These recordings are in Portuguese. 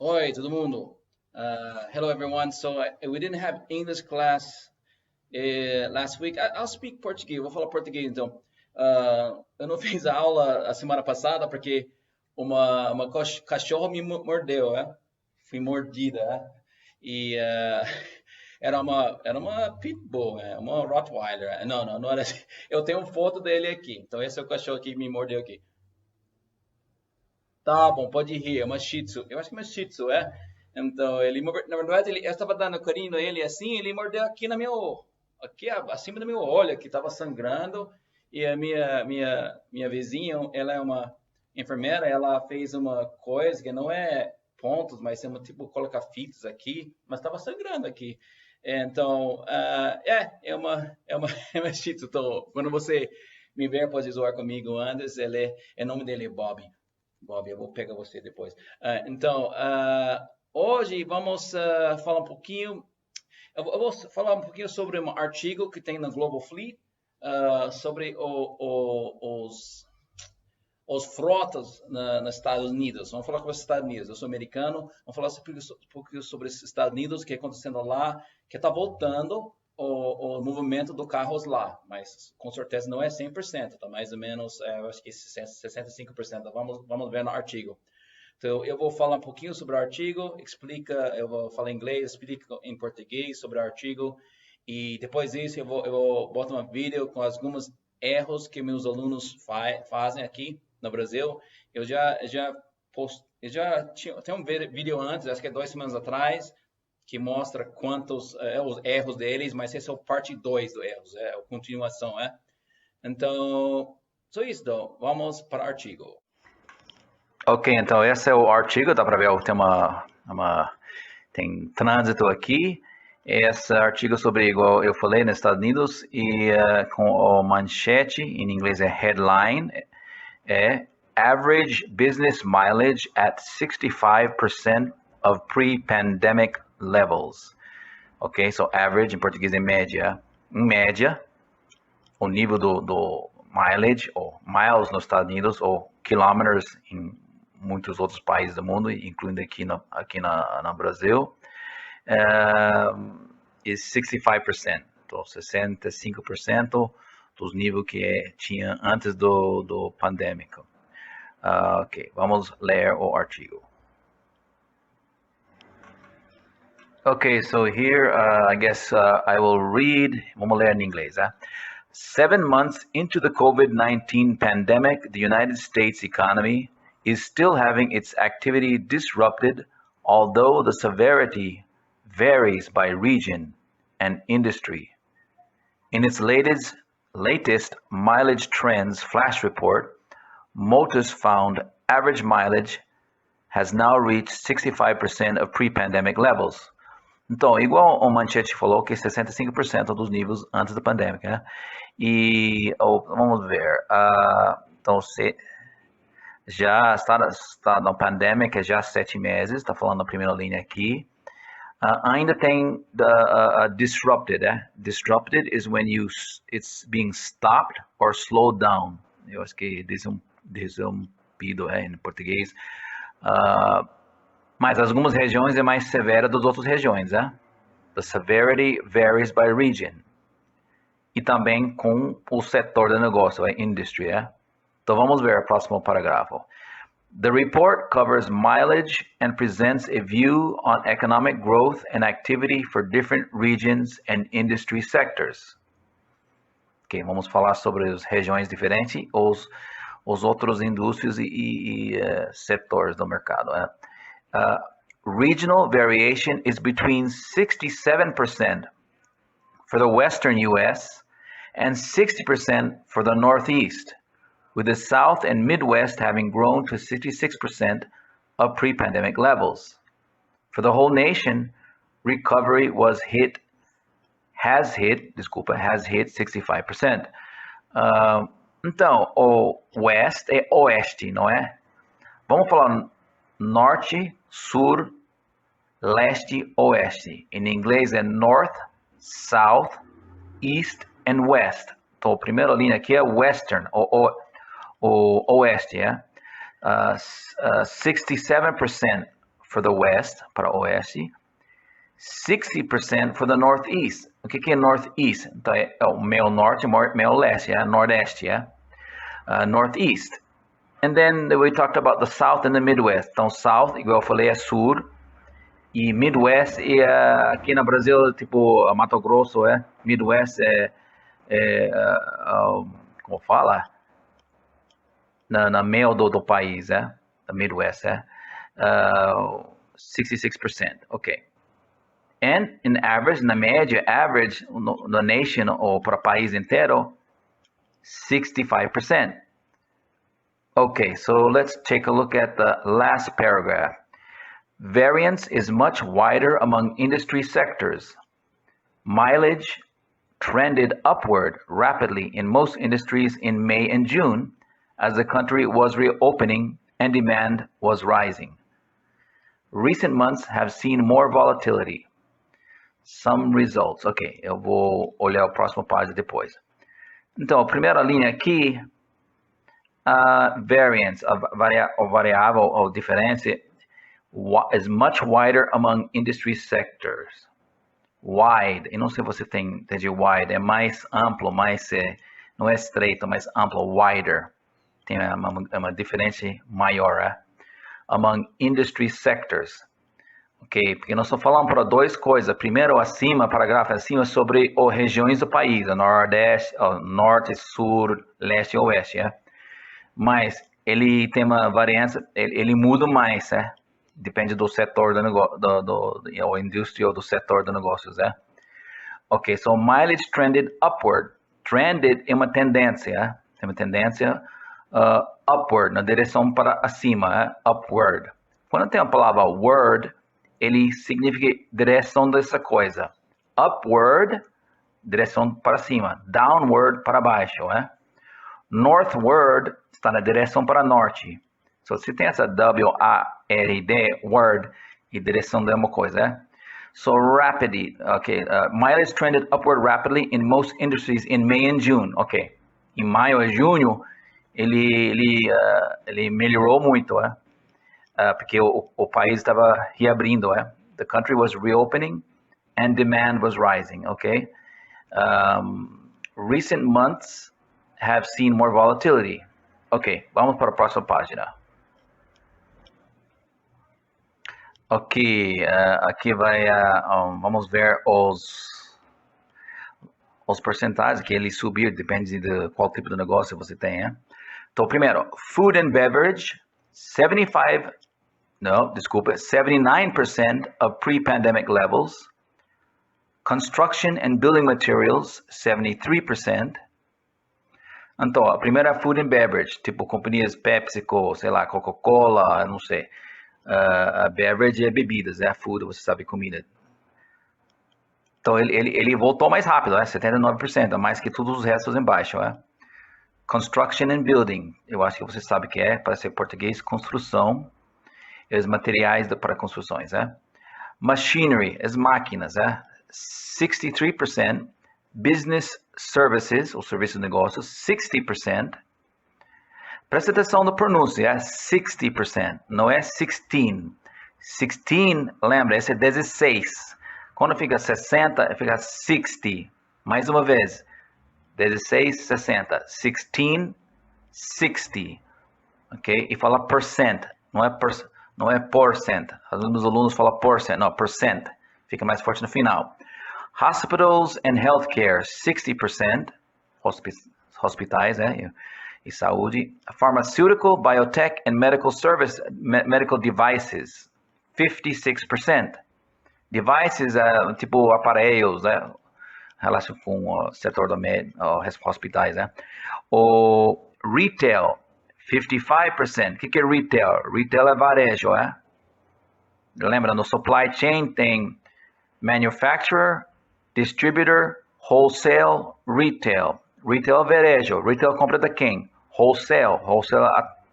Oi, todo mundo. Hello, everyone. So we didn't have English class last week. I'll speak Português. Vou falar português, então. Eu não fiz a aula a semana passada porque uma cachorra me mordeu, né? Fui mordida, né? E era uma pitbull, né? Uma Rottweiler. Não era assim. Eu tenho foto dele aqui. Então esse é o cachorro que me mordeu aqui. Tá bom, pode rir, é uma Shih Tzu. Eu acho que é uma Shih Tzu, é? Então, na verdade, eu estava dando carinho a ele assim, ele mordeu aqui aqui acima do meu olho, que estava sangrando, e a minha vizinha, ela é uma enfermeira, ela fez uma coisa que não é pontos, mas é uma, tipo, colocar fitas aqui, mas estava sangrando aqui. Então, é uma Shih Tzu. Então, quando você me ver, pode zoar comigo antes, o nome dele é Bob. Bob, eu vou pegar você depois. Hoje vamos falar um pouquinho. Eu vou falar um pouquinho sobre um artigo que tem na Global Fleet sobre os frotas nos Estados Unidos. Vamos falar sobre os Estados Unidos. Eu sou americano. Vamos falar um pouquinho sobre os Estados Unidos, o que está acontecendo lá, que está voltando o movimento do carros lá, mas com certeza não é 100%, tá mais ou menos, eu acho que 65%. Vamos ver no artigo. Então, eu vou falar um pouquinho sobre o artigo, eu vou falar em inglês, explico em português sobre o artigo, e depois disso eu vou botar um vídeo com alguns erros que meus alunos fazem aqui no Brasil. Tem um vídeo antes, acho que é 2 semanas atrás, que mostra quantos os erros deles, mas esse é o parte 2 do erros, é a continuação, é? Então, só isso, então. Vamos para o artigo. Ok, então esse é o artigo, dá para ver, tem trânsito aqui. Esse artigo sobre, igual eu falei, nos Estados Unidos, e com a manchete, em inglês é headline, é Average Business Mileage at 65% of Pre-Pandemic Levels. Ok, so average em português é média. Em média, o nível do mileage, ou miles nos Estados Unidos, ou kilometers em muitos outros países do mundo, incluindo aqui no Brasil, is 65%. Então, 65% dos níveis que tinha antes do pandêmico. Ok, vamos ler o artigo. Okay, so here, I guess I will read, vamos ler em inglês, 7 months into the COVID-19 pandemic, the United States economy is still having its activity disrupted, although the severity varies by region and industry. In its latest mileage trends flash report, Motus found average mileage has now reached 65% of pre-pandemic levels. Então, igual o Manchete falou, que 65% dos níveis antes da pandemia, né? E vamos ver. Então, já está na pandemia já há 7 meses, está falando na primeira linha aqui. Ainda tem disrupted, Disrupted is when it's being stopped or slowed down. Eu acho que desumpido em português. Mas algumas regiões é mais severa das outras regiões, The severity varies by region. E também com o setor de negócio, industry, Então vamos ver o próximo parágrafo. The report covers mileage and presents a view on economic growth and activity for different regions and industry sectors. Ok, vamos falar sobre as regiões diferentes, os outros indústrias e setores do mercado, regional variation is between 67% for the western US and 60% for the Northeast, with the South and Midwest having grown to 66% of pre-pandemic levels. For the whole nation, recovery has hit 65%. Então, o West é Oeste, não é? Vamos falar Norte, Sul, Leste, Oeste. Em inglês é North, South, East and West. Então, a primeira linha aqui é Western, o Oeste, 67% for the West, para Oeste. 60% for the Northeast. O que é Northeast? Então, é o meio Norte, meio Leste, Nordeste, Northeast. And then we talked about the South and the Midwest. Então, South, igual eu falei, é Sul. E Midwest, aqui no Brasil, tipo, Mato Grosso, Midwest como fala? Na meio do país, The Midwest, 66%, ok. And in average, na média, average, no nation, ou para o país inteiro, 65%. Okay, so let's take a look at the last paragraph. Variance is much wider among industry sectors. Mileage trended upward rapidly in most industries in May and June as the country was reopening and demand was rising. Recent months have seen more volatility. Some results. Ok, eu vou olhar a próxima página depois. Então, a primeira linha aqui, variance, a variável ou diferença, is much wider among industry sectors. Wide, eu não sei se você entende wide, é mais amplo, não é estreito, mais amplo, wider. Tem uma diferença maior, among industry sectors. Ok, porque nós estamos falando para duas coisas. Primeiro, acima, parágrafo acima, sobre as regiões do país, Nordeste, Norte, Sul, Leste e Oeste, Mas ele tem uma variância, ele muda mais, Depende do setor do negócio, da indústria ou do setor do negócios, Ok, so mileage trended upward. Trended é uma tendência, Tem uma tendência upward, na direção para acima, Upward. Quando tem a palavra word, ele significa direção dessa coisa. Upward, direção para cima. Downward, para baixo, Northward está na direção para norte. So, se tem essa W-A-R-D, word, e direção da mesma coisa, So, rapidly, okay. Mileage trended upward rapidly in most industries in May and June. Ok. Em maio e junho, ele melhorou muito, porque o país estava reabrindo, The country was reopening and demand was rising, okay? Recent months have seen more volatility. Ok, vamos para a próxima página. Ok, aqui vai, vamos ver os percentagens que ele subiu, depende de qual tipo de negócio você tem, Então, primeiro, food and beverage, 79% of pre-pandemic levels. Construction and building materials, 73%. Então, a primeira é food and beverage, tipo companhias PepsiCo, sei lá, Coca-Cola, não sei. A beverage é bebidas, food, você sabe, comida. Então, ele voltou mais rápido, 79%, mais que todos os restos embaixo, Construction and building, eu acho que você sabe que para ser português, construção, e os materiais para construções, Machinery, as máquinas, 63%. Business services, o serviço de negócios, 60%. Presta atenção na pronúncia, 60%, não é 16. 16, lembra, esse é 16. Quando fica 60, fica 60. Mais uma vez, 16, 60. 16, 60. Ok? E fala percent, não é percent. Os alunos falam percent, não, percent. Fica mais forte no final. Hospitals and healthcare, 60%. Hospitais, e saúde. Pharmaceutical, biotech and medical devices, 56%. Devices, tipo aparelhos, relação com o setor do hospitais, O retail, 55%. O que é retail? Retail é varejo, Lembra, no supply chain tem manufacturer, distributor, wholesale, retail. Retail é varejo. Retail compra de quem? Wholesale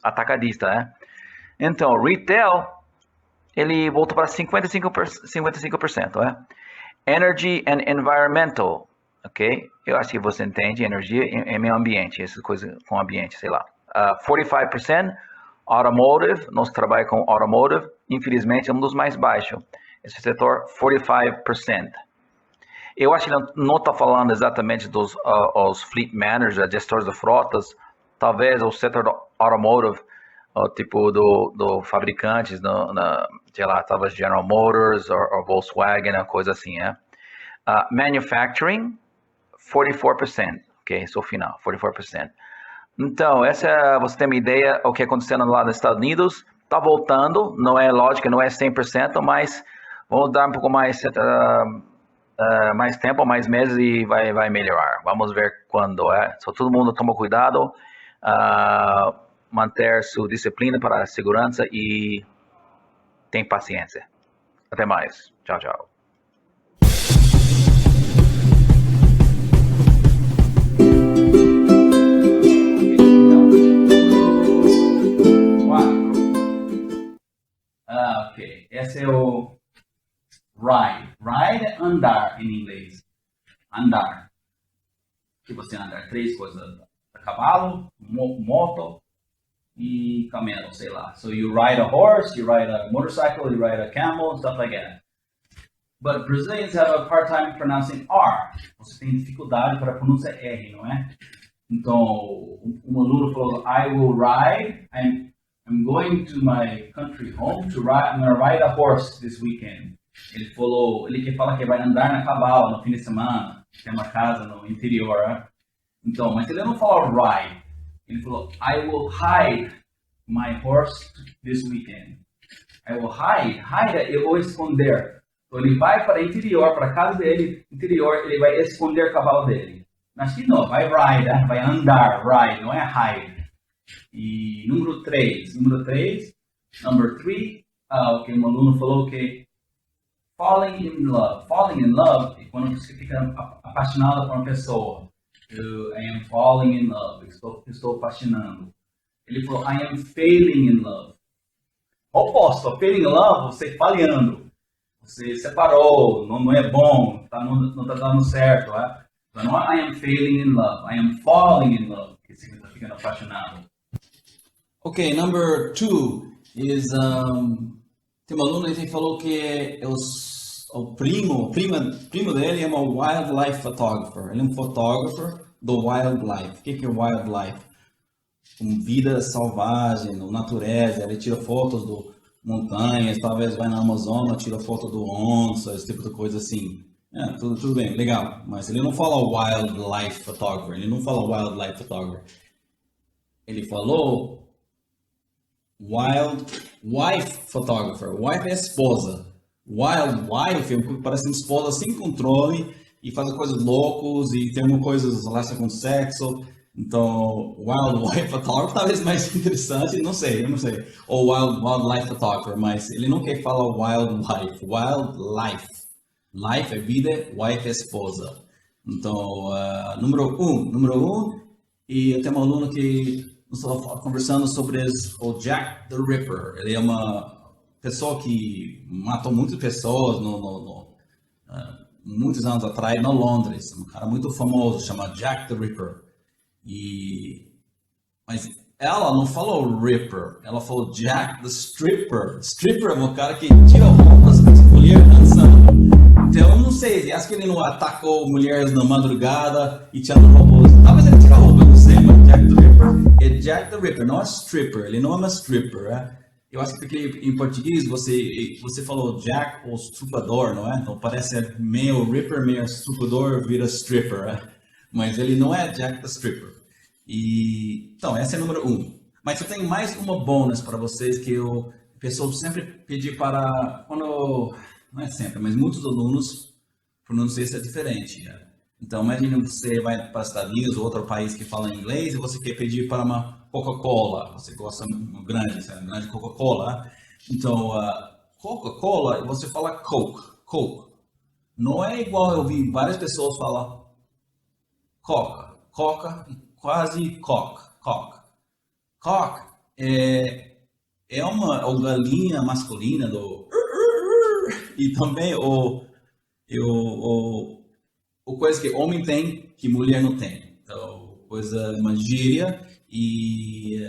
atacadista, Então, retail, ele voltou para 55%, Energy and environmental, ok? Eu acho que você entende, energia e meio ambiente, essas coisas com ambiente, sei lá. 45%, Automotive, nosso trabalho com automotive, infelizmente, é um dos mais baixos. Esse setor, 45%. Eu acho que ele não está falando exatamente dos os fleet managers, gestores de frotas, talvez o setor do automotive, tipo do fabricantes, sei lá, talvez General Motors ou Volkswagen, uma coisa assim, né? Manufacturing, 44%, ok? Esse é o final, 44%. Então, você tem uma ideia do que é acontecendo lá nos Estados Unidos, está voltando, não é lógico, não é 100%, mas vamos dar um pouco mais tempo, mais meses e vai melhorar. Vamos ver quando. Só todo mundo toma cuidado, manter sua disciplina para a segurança e tem paciência. Até mais. Tchau, tchau. Ok. Esse é o ride. Ride é andar em inglês. Andar. Que você andar 3 coisas. Cavalo, moto e camelo, sei lá. So you ride a horse, you ride a motorcycle, you ride a camel, stuff like that. But Brazilians have a hard time pronouncing R. Você tem dificuldade para pronunciar R, não é? Então, um aluno falou, I will ride, I'm going to my country home to ride, I'm going to ride a horse this weekend. Ele falou, ele quer falar que vai andar na cavalo no fim de semana, tem uma casa no interior, né? Então, mas ele não falou ride, ele falou, I will hide my horse this weekend. I will hide, eu vou esconder. Então ele vai para o interior, para a casa dele, interior, ele vai esconder o cavalo dele. Mas que não, vai ride, né? Vai andar, ride, não é hide. E número 3, number 3, um aluno falou que falling in love é quando você fica apaixonado por uma pessoa. I am falling in love, estou apaixonando. Ele falou, I am failing in love. Oposto, failing in love, você falhando. Você separou, não é bom, não está dando certo. Então, não é I am failing in love, I am falling in love, que você está ficando apaixonado. Ok, number 2 is, tem um aluno que falou que o primo dele é um wildlife photographer. Ele é um fotógrafo do wildlife. O que é wildlife? Com vida selvagem, natureza. Ele tira fotos do montanhas, talvez vai na Amazônia, tira foto do onça, esse tipo de coisa assim. Tudo bem, legal. Mas ele não fala wildlife photographer. Ele não fala wildlife photographer. Ele falou wife photographer. Wife é esposa. Wildlife parece uma esposa sem controle e faz coisas loucas e tem uma coisa relacionada com sexo. Então, wildlife photographer talvez mais interessante, não sei. Ou wildlife photographer, mas ele não quer falar wildlife. Wildlife. Life é vida, wife é esposa. Então, número um, e eu tenho um aluno que nós estamos conversando sobre o Jack the Ripper. Ele é uma pessoa que matou muitas pessoas muitos anos atrás, no Londres. Um cara muito famoso, chama Jack the Ripper. Mas ela não falou Ripper, ela falou Jack the Stripper. Stripper é um cara que tira roupas de mulher dançando. Então, eu não sei, acho que ele não atacou mulheres na madrugada e tirando roupas. Talvez ele tirou roupas, não sei, mas Jack the Ripper é Jack the Ripper, não é stripper. Ele não é uma stripper, né? Eu acho que porque em português você falou Jack ou estrupador, não é? Então parece meio Ripper, meio estrupador, vira stripper, né? Mas ele não é Jack the Stripper. Então, esse é o número 1. Mas eu tenho mais uma bônus para vocês que o pessoal sempre pedi para, não é sempre, mas muitos alunos pronunciam isso diferente. Né? Então, imagine você vai para os Estados Unidos ou outro país que fala inglês e você quer pedir para uma Coca-Cola. Você gosta grande Coca-Cola. Então, Coca-Cola, você fala Coke. Não é igual eu vi várias pessoas falar Coca, quase Cock. É uma galinha masculina do e também o coisa que homem tem que mulher não tem. Então, coisa uma gíria e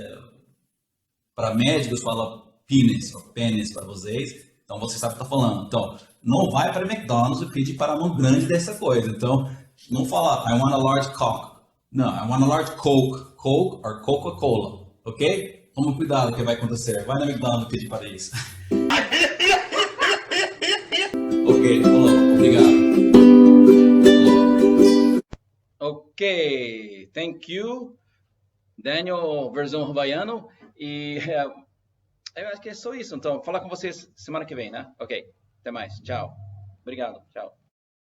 Para médicos fala penis ou pênis para vocês. Então você sabe o que está falando. Então, não vai para McDonald's e pede para a mão grande dessa coisa. Então, não fala I want a large Coke. Não, I want a large Coke. Coke or Coca-Cola. Ok? Toma cuidado que vai acontecer. Vai na McDonald's e pede para isso. Ok, falou. Obrigado. Ok, thank you, Daniel, versão havaiano. E eu acho que é só isso. Então, falar com vocês semana que vem, né? Ok, até mais. Tchau. Obrigado. Tchau.